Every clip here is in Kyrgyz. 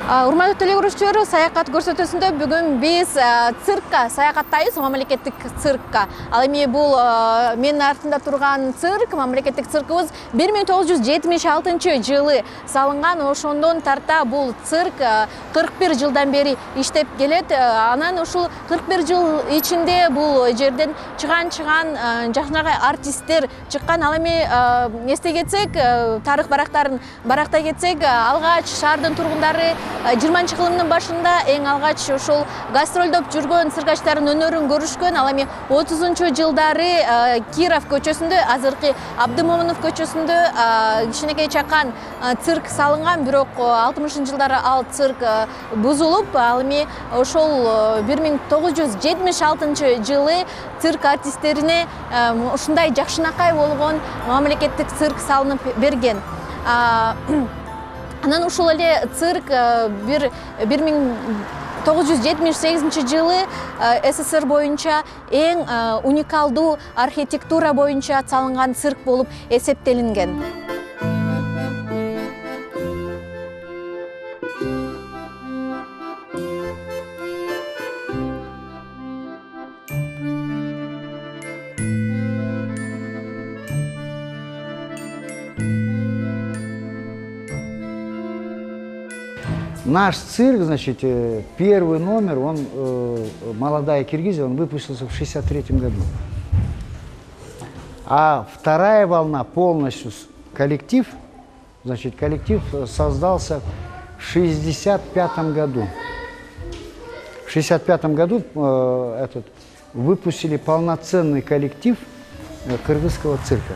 Урматтуу телегөрүүчүлөр, саякат көрсөтүүсүндө бүгүн биз циркка саякаттайбыз, мамлекеттик циркка. Ал эми бул менин артымда турган цирк, мамлекеттик циркыбыз 1976 жылы салынган. Ошондон тарта бул цирк 41 жылдан бери иштеп келет. Анан ушул 41 жыл ичинде бул жерден чыган жакшынакай артисттер чыккан. Ал эми эстей кетсек, тарых барактарын барактай кетсек, алгач шаардын тургундары 20-кылымдын башында эң алгач ошол гастролдоп жүргөн циркачтардын өнөрүн көрүшкөн. Ал эми 30-жылдары Киров көчөсүндө, азыркы Абдымомунов көчөсүндө кичинекей чакан цирк салынган, бирок 60-жылдары ал цирк бузулуп, ал эми ошол 1976 жылы цирк артисттерине ушундай жакшынакай болгон мамлекеттик цирк салынып берген. Анан ушул эле цирк 1978 жылы СССР боюнча эң уникалдуу архитектура боюнча салынган цирк болуп эсептелинген. Наш цирк, значит, первый номер, он «Молодая Киргизия», он выпустился в 1963 году. А вторая волна, полностью коллектив, значит, коллектив создался в 1965 году. В 1965 году выпустили полноценный коллектив кыргызского цирка.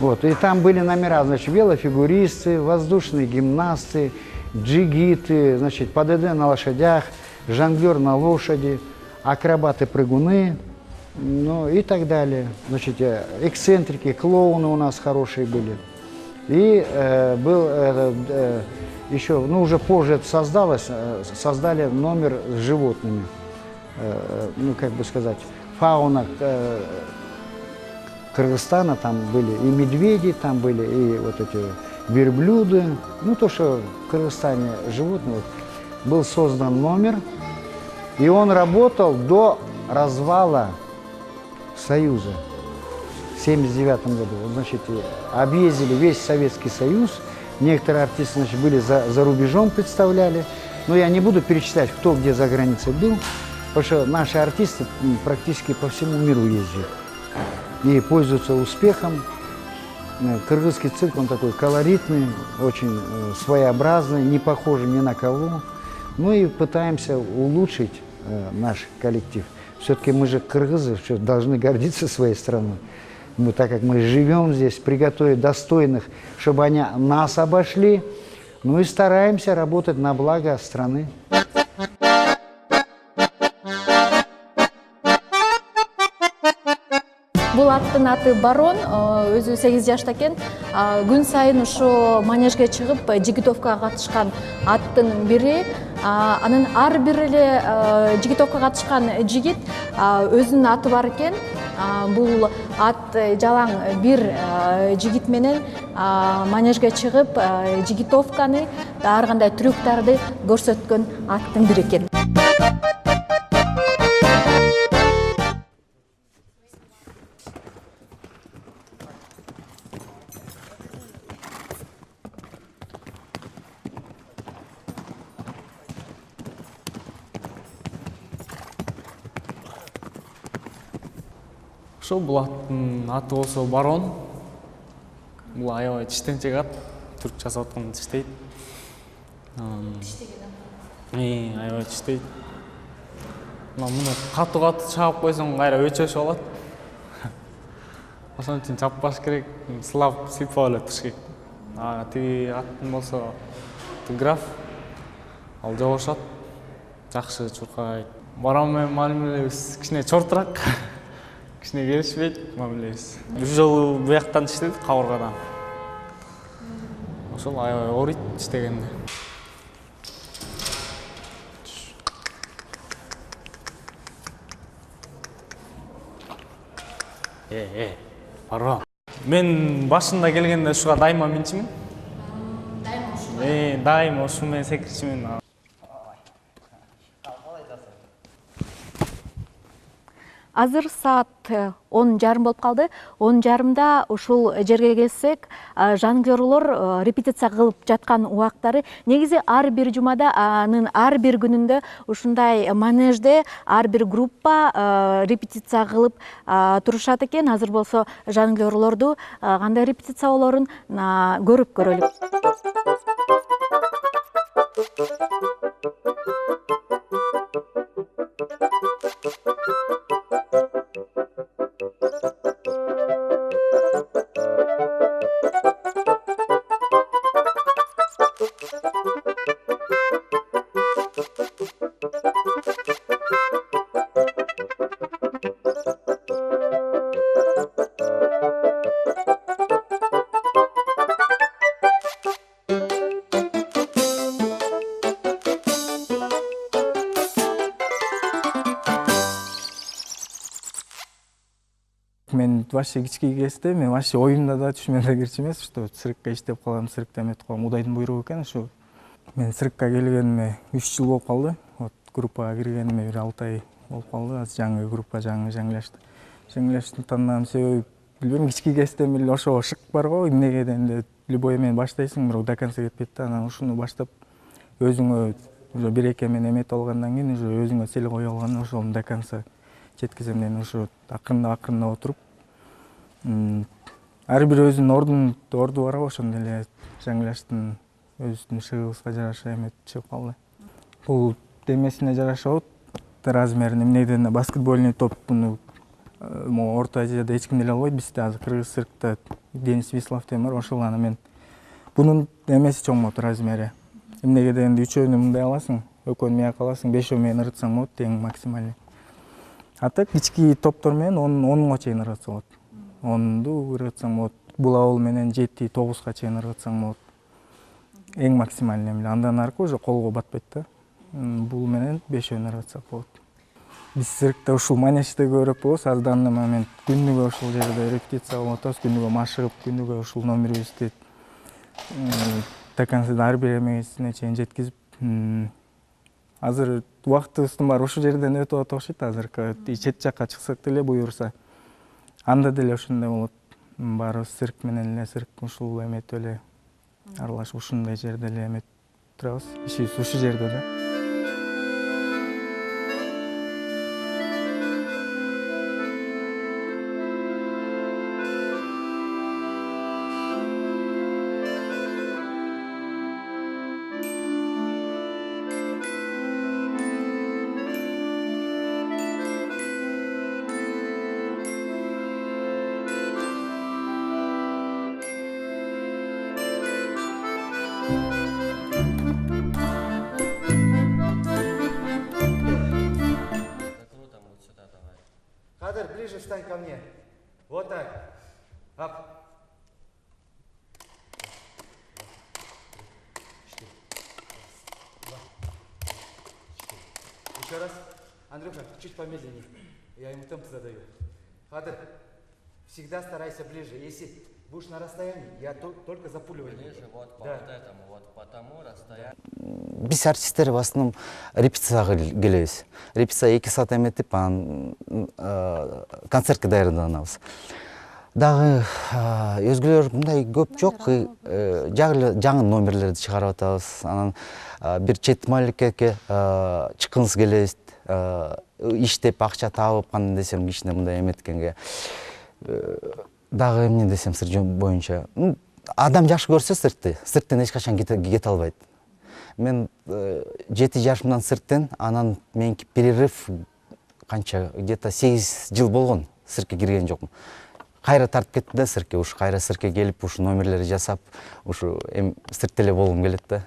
Вот, и там были номера, значит, велофигуристы, воздушные гимнасты, джигиты, значит, ПДД на лошадях, жонглер на лошади, акробаты-прыгуны, ну и так далее. Значит, эксцентрики, клоуны у нас хорошие были. И был еще, ну уже позже это создалось, создали номер с животными, ну как бы сказать, фауна Кыргызстана, там были и медведи, там были и вот эти верблюды, ну то, что в Кыргызстане животные. Вот. Был создан номер, и он работал до развала Союза в 1979 году. Вот, значит, объездили весь Советский Союз, некоторые артисты, значит, были за рубежом, представляли, но я не буду перечислять, кто где за границей был, потому что наши артисты практически по всему миру ездят и пользуются успехом. Кыргызский цирк, он такой колоритный, очень своеобразный, не похожий ни на кого. Ну и пытаемся улучшить наш коллектив. Все-таки мы же кыргызы, должны гордиться своей страной. Мы, так как мы живем здесь, приготовить достойных, чтобы они нас обошли. Ну и стараемся работать на благо страны. Бул аттын аты Барон, өзү 8 жашта экен. Күн сайын ошо манежге чыгып, жигитовкага катышкан аттын бири. Анын ар бир эле жигитовкага катышкан жигит өзүнүн аты бар экен. Бул ат жалаң бир жигит менен манежге чыгып, жигитовканы, ар кандай трюктарды көрсөткөн аттын бири экен. Ошол бул аттын аты болсо Барон. Бул аябай тиштенчек ат, түрк жасап аткан тиштейт. Аябай тиштейт. Муну катуу чаап койсоң кайра өчөшүп алат. Ошон үчүн чаппаш керек, сыйпап эле туруш керек. Тиги аттын болсо граф, ал жогошот, жакшы чуркайт. Барон менен мамилебиз кичине чортураак. Кичине келишпейт мамилебиз. Бир жолу бияктан иштедик, кабыргадан. Ошол аябай ооруйт иштегенде. Барон. Мен башында келгенде ушуга дайыма минчимин. Дайыма ушу мен дайым ошол менен секирчимин. Азыр саат 10:30 болуп калды. 10:30 ушул жерге келсек, жангырлар репетиция кылып жаткан убактары. Негизи ар бир жумада, анын ар бир күнүндө ушундай манежде ар бир группа репетиция кылып турушат экен. Азыр болсо жангырлорду кандай репетиция болорун көрүп көрөлү. Мен вообще кички кезде мен вообще оюмда да түшүмө да кирчү эмес, что циркка иштеп калам, циркте эметип калам. Удайдын буйругу экен ушу. Мен циркка келгениме 3 жыл болуп калды. Вот группага киргениме бир 6 ай болуп калды. Азыр жаңы группа, жаңылашты. Жаңылаштын тандаган себеби билбейм, кички кезден эле ошого шык бар го, эмнеге дегенде любой эмен баштайсың, бирок до конца кетпейт да. Анан ушуну баштап өзүңө уже 1-2 эмен эметип алгандан кийин уже өзүңө цел кое алган, ошону до конца жеткизем деген ушу акырындап отуруп ар бир өзүнүн орду бар го, ошондой эле жаңылаштын өзүнүн шыгыбызга жараша эметип чыгып калды. Бул демесине жараша болот, размерин эмнеден баскетбольный топ, буну могу Орто Азияда эч ким деле албайт. Бизде азыр кыргыз циркта Денис Вислов деген бар, ошол аны мен. Бунун эмеси чоң болот, размери. Эмнеге дегенде үчөөнү мындай аласың, экөөнү мияка аласың, 5 менен ырытсаң болот, эң максималный. А так кички топтор менен 10 чейин ыргытса болот. 10ду ыргытсаң болот. Булабыл менен 7-9 чейин ыргытсаң болот. Эң максимальный эмне. Андан аркы уже колго батпайт да. Бул менен 5 ыргытсак болот. Биз циркте ушул манежде көбүрөөк болобуз. Азыр данный момент күнүгө ушул жерде репетиция кылып атабыз, күнүгө машыгып, күнүгө ушул номерибизди до конца ар бир эмесине чейин жеткизип, азыр убактыбыздын баары ушул жерден өтүп атат окшойт. Азыр чет жакка чыксак деле буюрса, анда деле ошондой болот. Баарыбыз цирк менен эле, цирк ушул эметип эле аралашып ушундай жерде эле эметип турабыз. Ишибиз ушул жерде да. Кадр, ближе встань ко мне. Вот так. Ап. 4. 2. 4. Еще раз. Андрюха, чуть помедленнее. Я ему темп задаю. Кадр, всегда старайся ближе. Если будешь на расстоянии, я только запуливаю. Ближе, вот по вот этому, вот по тому расстоянию. Биз артисттер в основном репетицияга келебиз. Репетиция 2 саат эметип, анан концертке даярданабыз. Дагы өзгөлөр мындай көп жок, жаңы номерлерди чыгарып атабыз. Анан бир чет мамлекетке чыккыңыз келебиз, иштеп акча таап кандай десем, кичине мындай эметкенге. Дагы эмне десем, сыр боюнча, адам жакшы көрсө цирктен эч качан кете албайт. Мен 7 жашымдан цирктен, анан меники перерыв канча, где-то 8 жыл болгон, циркке кирген жокмун. Кайра тартып кетти да циркке, ушу кайра циркке келип, ушу номерлерди жасап, ушу циркте эле болгум келет да.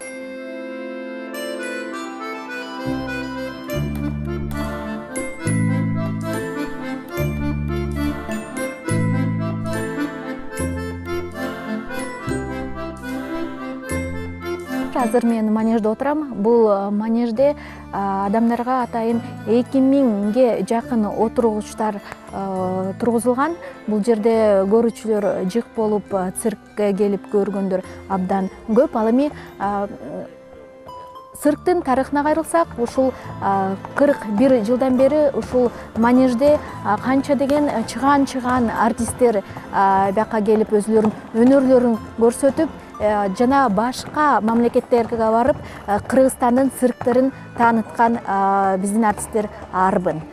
азыр мен манежде отурам. Бул манежде адамдарга атайын 2000ге жакын отургучтар тургузулган. Бул жерде көрүүчүлөр жык болуп циркке келип көргөндөр абдан көп. Ал эми цирктин тарыхына кайрылсак, ушул 41 жылдан бери ушул манежде канча деген чыган артисттер бияка келип өзүлөрүнүн өнөрлөрүн көрсөтүп, жана башка мамлекеттерге барып Кыргызстандын цирктерин тааныткан биздин артисттер арбын.